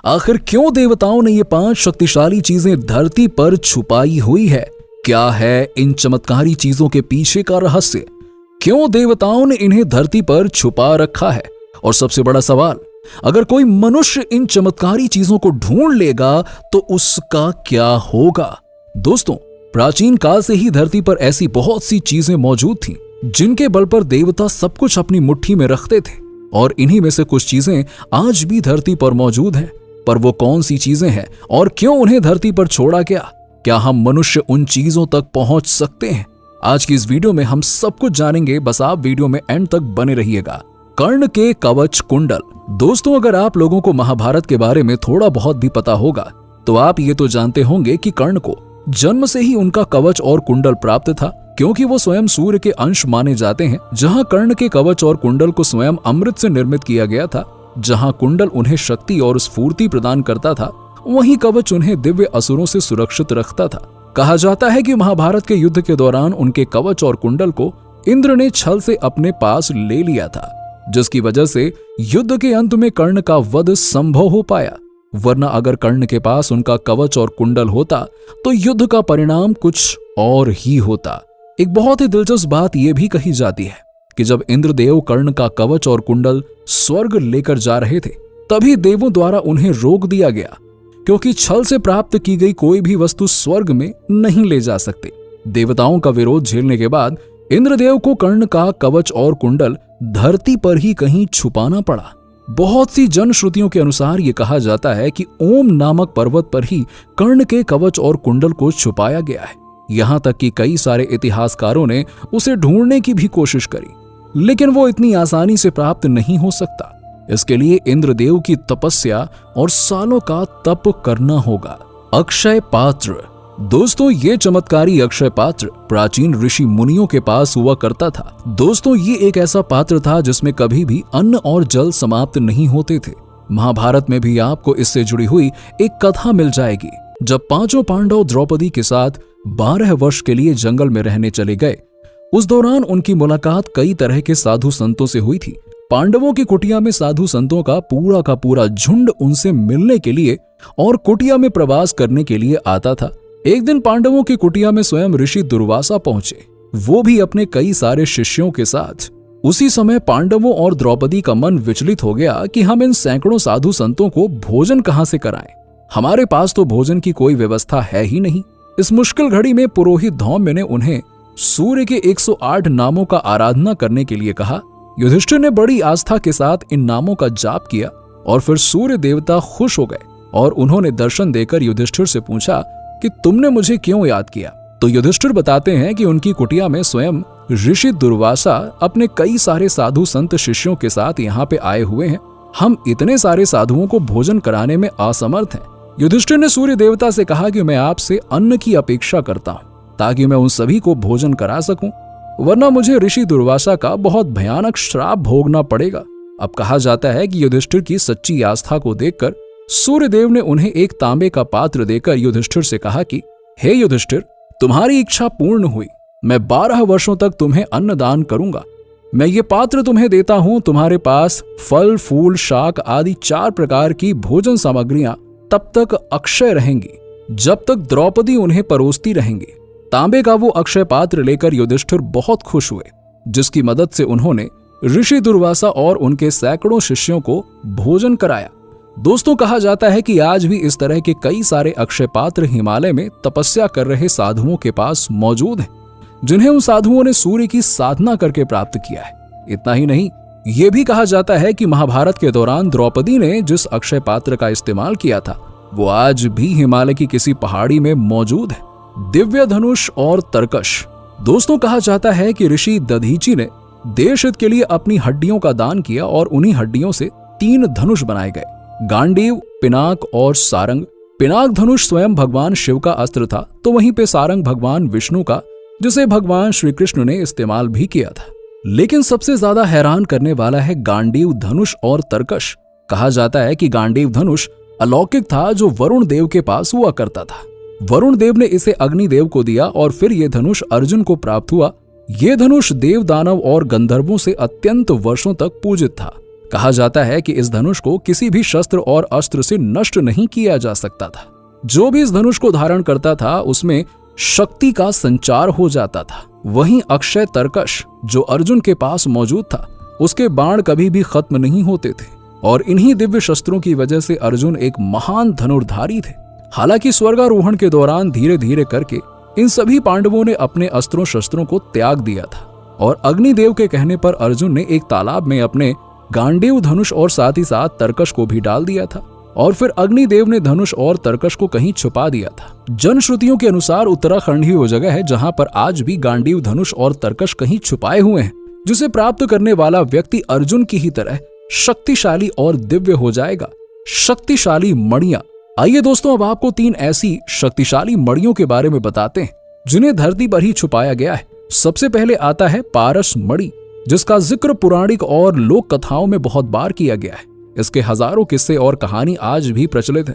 आखिर क्यों देवताओं ने ये 5 शक्तिशाली चीजें धरती पर छुपाई हुई है? क्या है इन चमत्कारी चीजों के पीछे का रहस्य? क्यों देवताओं ने इन्हें धरती पर छुपा रखा है? और सबसे बड़ा सवाल, अगर कोई मनुष्य इन चमत्कारी चीजों को ढूंढ लेगा तो उसका क्या होगा? दोस्तों, प्राचीन काल से ही धरती पर ऐसी बहुत सी चीजें मौजूद थीं, जिनके बल पर देवता सब कुछ अपनी मुट्ठी में रखते थे, और इन्हीं में से कुछ चीजें आज भी धरती पर मौजूद हैं। पर वो कौन सी चीजें हैं और क्यों उन्हें धरती पर छोड़ा गया? क्या हम मनुष्य उन चीजों तक पहुंच सकते हैं? आज की इस वीडियो में हम सब कुछ जानेंगे, बस आप वीडियो में एंड तक बने रहिएगा। कर्ण के कवच कुंडल। दोस्तों, अगर आप लोगों को महाभारत के बारे में थोड़ा बहुत भी पता होगा तो आप ये तो जानते होंगे कि कर्ण को जन्म से ही उनका कवच और कुंडल प्राप्त था, क्योंकि वो स्वयं सूर्य के अंश माने जाते हैं। जहां कर्ण के कवच और कुंडल को स्वयं अमृत से निर्मित किया गया था, जहां कुंडल उन्हें शक्ति और स्फूर्ति प्रदान करता था, वहीं कवच उन्हें दिव्य असुरों से सुरक्षित रखता था। कहा जाता है कि महाभारत के युद्ध के दौरान उनके कवच और कुंडल को इंद्र ने छल से अपने पास ले लिया था, जिसकी वजह से युद्ध के अंत में कर्ण का वध संभव हो पाया। वरना अगर कर्ण के पास उनका कवच और कुंडल होता तो युद्ध का परिणाम कुछ और ही होता। एक बहुत ही दिलचस्प बात यह भी कही जाती है कि जब इंद्रदेव कर्ण का कवच और कुंडल स्वर्ग लेकर जा रहे थे, तभी देवों द्वारा उन्हें रोक दिया गया, क्योंकि छल से प्राप्त की गई कोई भी वस्तु स्वर्ग में नहीं ले जा सकती। देवताओं का विरोध झेलने के बाद इंद्रदेव को कर्ण का कवच और कुंडल धरती पर ही कहीं छुपाना पड़ा। बहुत सी जनश्रुतियों के अनुसार यह कहा जाता है कि ओम नामक पर्वत पर ही कर्ण के कवच और कुंडल को छुपाया गया है। यहां तक कि कई सारे इतिहासकारों ने उसे ढूंढने की भी कोशिश करी, लेकिन वो इतनी आसानी से प्राप्त नहीं हो सकता। इसके लिए इंद्रदेव की तपस्या और सालों का तप करना होगा। अक्षय पात्र। दोस्तों, ये चमत्कारी अक्षय पात्र प्राचीन ऋषि मुनियों के पास हुआ करता था। दोस्तों, ये एक ऐसा पात्र था जिसमें कभी भी अन्न और जल समाप्त नहीं होते थे। महाभारत में भी आपको इससे जुड़ी हुई एक कथा मिल जाएगी। जब 5 पांडव द्रौपदी के साथ 12 वर्ष के लिए जंगल में रहने चले गए, उस दौरान उनकी मुलाकात कई तरह के साधु संतों से हुई थी। पांडवों की कुटिया में साधु संतों का पूरा झुंड उनसे मिलने के लिए और कुटिया में प्रवास करने के लिए आता था। एक दिन पांडवों की कुटिया में स्वयं ऋषि दुर्वासा पहुंचे, वो भी अपने कई सारे शिष्यों के साथ। उसी समय पांडवों और द्रौपदी का मन विचलित हो गया कि हम इन सैकड़ों साधु संतों को भोजन कहां से कराएं? हमारे पास तो भोजन की कोई व्यवस्था है ही नहीं। इस मुश्किल घड़ी में पुरोहित धौम्य ने उन्हें सूर्य के 108 नामों का आराधना करने के लिए कहा। युधिष्ठिर ने बड़ी आस्था के साथ इन नामों का जाप किया और फिर सूर्य देवता खुश हो गए और उन्होंने दर्शन देकर युधिष्ठिर से पूछा कि तुमने मुझे क्यों याद किया? तो युधिष्ठिर बताते हैं कि उनकी कुटिया में स्वयं ऋषि दुर्वासा अपने कई सारे साधु संत शिष्यों के साथ यहाँ पे आए हुए हैं। हम इतने सारे साधुओं को भोजन कराने में असमर्थ हैं। युधिष्ठिर ने सूर्य देवता से कहा कि मैं आपसे अन्न की अपेक्षा करता हूँ, ताकि मैं उन सभी को भोजन करा सकूं, वरना मुझे ऋषि दुर्वासा का बहुत भयानक श्राप भोगना पड़ेगा। अब कहा जाता है कि युधिष्ठिर की सच्ची आस्था को देखकर सूर्यदेव ने उन्हें एक तांबे का पात्र देकर युधिष्ठिर से कहा कि हे युधिष्ठिर, तुम्हारी इच्छा पूर्ण हुई। मैं 12 वर्षों तक तुम्हें अन्न दान करूंगा। मैं ये पात्र तुम्हें देता हूं। तुम्हारे पास फल, फूल, शाक आदि 4 प्रकार की भोजन सामग्रियां तब तक अक्षय रहेंगी जब तक द्रौपदी उन्हें परोसती रहेंगी। तांबे का वो अक्षय पात्र लेकर युधिष्ठिर बहुत खुश हुए, जिसकी मदद से उन्होंने ऋषि दुर्वासा और उनके सैकड़ों शिष्यों को भोजन कराया। दोस्तों, कहा जाता है कि आज भी इस तरह के कई सारे अक्षय पात्र हिमालय में तपस्या कर रहे साधुओं के पास मौजूद हैं, जिन्हें उन साधुओं ने सूर्य की साधना करके प्राप्त किया है। इतना ही नहीं, ये भी कहा जाता है कि महाभारत के दौरान द्रौपदी ने जिस अक्षय पात्र का इस्तेमाल किया था, वो आज भी हिमालय की किसी पहाड़ी में मौजूद है। दिव्य धनुष और तरकश। दोस्तों, कहा जाता है कि ऋषि दधीची ने देश हित के लिए अपनी हड्डियों का दान किया और उन्हीं हड्डियों से 3 धनुष बनाए गए, गांडीव, पिनाक और सारंग। पिनाक धनुष स्वयं भगवान शिव का अस्त्र था, तो वहीं पे सारंग भगवान विष्णु का, जिसे भगवान श्री कृष्ण ने इस्तेमाल भी किया था। लेकिन सबसे ज्यादा हैरान करने वाला है गांडीव धनुष और तरकश। कहा जाता है कि गांडीव धनुष अलौकिक था, जो वरुण देव के पास हुआ करता था। वरुण देव ने इसे अग्निदेव को दिया और फिर यह धनुष अर्जुन को प्राप्त हुआ। यह धनुष देव, दानव और गंधर्वों से अत्यंत वर्षों तक पूजित था। कहा जाता है कि इस धनुष को किसी भी शस्त्र और अस्त्र से नष्ट नहीं किया जा सकता था। जो भी इस धनुष को धारण करता था उसमें शक्ति का संचार हो जाता था। वहीं अक्षय तरकश जो अर्जुन के पास मौजूद था, उसके बाण कभी भी खत्म नहीं होते थे और इन्हीं दिव्य शस्त्रों की वजह से अर्जुन एक महान धनुर्धारी थे। हालांकि स्वर्गारोहण के दौरान धीरे धीरे करके इन सभी पांडवों ने अपने अस्त्रों शस्त्रों को त्याग दिया था और अग्निदेव के कहने पर अर्जुन ने एक तालाब में अपने गांडीव धनुष और साथ ही साथ तरकश को भी डाल दिया था और फिर अग्निदेव ने धनुष और तरकश को कहीं छुपा दिया था। जनश्रुतियों के अनुसार उत्तराखंड ही वो जगह है जहां पर आज भी गांडीव धनुष और तरकश कहीं छुपाए हुए हैं, जिसे प्राप्त करने वाला व्यक्ति अर्जुन की ही तरह शक्तिशाली और दिव्य हो जाएगा। शक्तिशाली मणियां। आइए दोस्तों, अब आपको 3 ऐसी शक्तिशाली मणियों के बारे में बताते हैं जिन्हें धरती पर ही छुपाया गया है। सबसे पहले आता है पारस मणि, जिसका जिक्र पौराणिक और लोक कथाओं में बहुत बार किया गया है। इसके हजारों किस्से और कहानी आज भी प्रचलित है।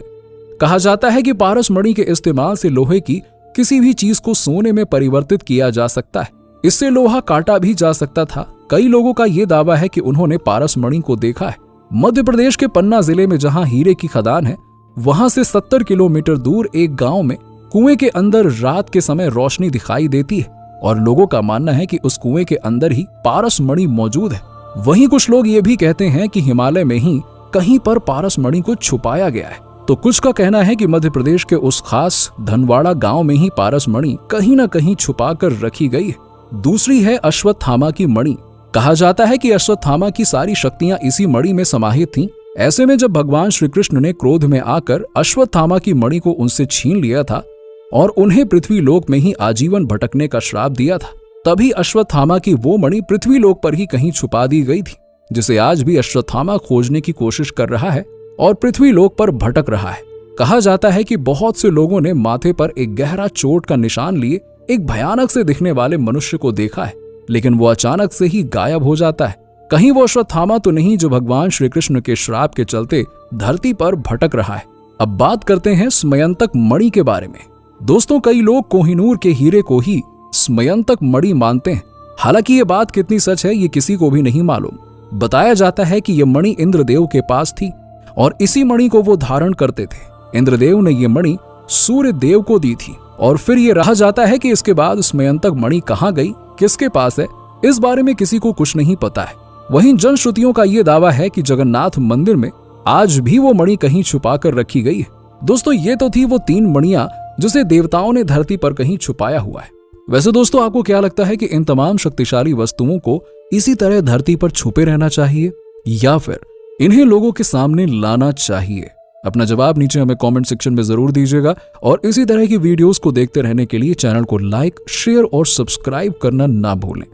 कहा जाता है कि पारस मणि के इस्तेमाल से लोहे की किसी भी चीज को सोने में परिवर्तित किया जा सकता है। इससे लोहा काटा भी जा सकता था। कई लोगों का यह दावा है कि उन्होंने पारस मणि को देखा है। मध्य प्रदेश के पन्ना जिले में जहां हीरे की खदान है, वहां से 70 किलोमीटर दूर एक गांव में कुएं के अंदर रात के समय रोशनी दिखाई देती है और लोगों का मानना है कि उस कुएं के अंदर ही पारस मणि मौजूद है। वहीं कुछ लोग ये भी कहते हैं कि हिमालय में ही कहीं पर पारस मणि को छुपाया गया है। तो कुछ का कहना है कि मध्य प्रदेश के उस खास धनवाड़ा गांव में ही पारस मणि कहीं न कहीं छुपा कर रखी गई है। दूसरी है अश्वत्थामा की मणि। कहा जाता है कि अश्वत्थामा की सारी शक्तियां इसी मणि में समाहित थीं। ऐसे में जब भगवान श्री कृष्ण ने क्रोध में आकर अश्वत्थामा की मणि को उनसे छीन लिया था और उन्हें पृथ्वी लोक में ही आजीवन भटकने का श्राप दिया था, तभी अश्वत्थामा की वो मणि पृथ्वी लोक पर ही कहीं छुपा दी गई थी, जिसे आज भी अश्वत्थामा खोजने की कोशिश कर रहा है और पृथ्वी लोक पर भटक रहा है। कहा जाता है कि बहुत से लोगों ने माथे पर एक गहरा चोट का निशान लिए एक भयानक से दिखने वाले मनुष्य को देखा है, लेकिन वो अचानक से ही गायब हो जाता है। कहीं वो अश्वत्थामा तो नहीं जो भगवान श्री कृष्ण के श्राप के चलते धरती पर भटक रहा है। अब बात करते हैं स्मयंतक मणि के बारे में। दोस्तों, कई लोग कोहिनूर के हीरे को ही स्मयंतक मणि मानते हैं। हालांकि ये बात कितनी सच है ये किसी को भी नहीं मालूम। बताया जाता है कि यह मणि इंद्रदेव के पास थी और इसी मणि को वो धारण करते थे। इंद्रदेव ने ये मणि सूर्य देव को दी थी और फिर ये रहा जाता है कि इसके बाद स्मयंतक मणि कहाँ गई, किसके पास है, इस बारे में किसी को कुछ नहीं पता है। वहीं जनश्रुतियों का ये दावा है कि जगन्नाथ मंदिर में आज भी वो मणि कहीं छुपा कर रखी गई है। दोस्तों, ये तो थी वो 3 मणियां जिसे देवताओं ने धरती पर कहीं छुपाया हुआ है। वैसे दोस्तों, आपको क्या लगता है कि इन तमाम शक्तिशाली वस्तुओं को इसी तरह धरती पर छुपे रहना चाहिए या फिर इन्हें लोगों के सामने लाना चाहिए? अपना जवाब नीचे हमें कमेंट सेक्शन में जरूर दीजिएगा और इसी तरह की वीडियोस को देखते रहने के लिए चैनल को लाइक, शेयर और सब्सक्राइब करना ना भूलें।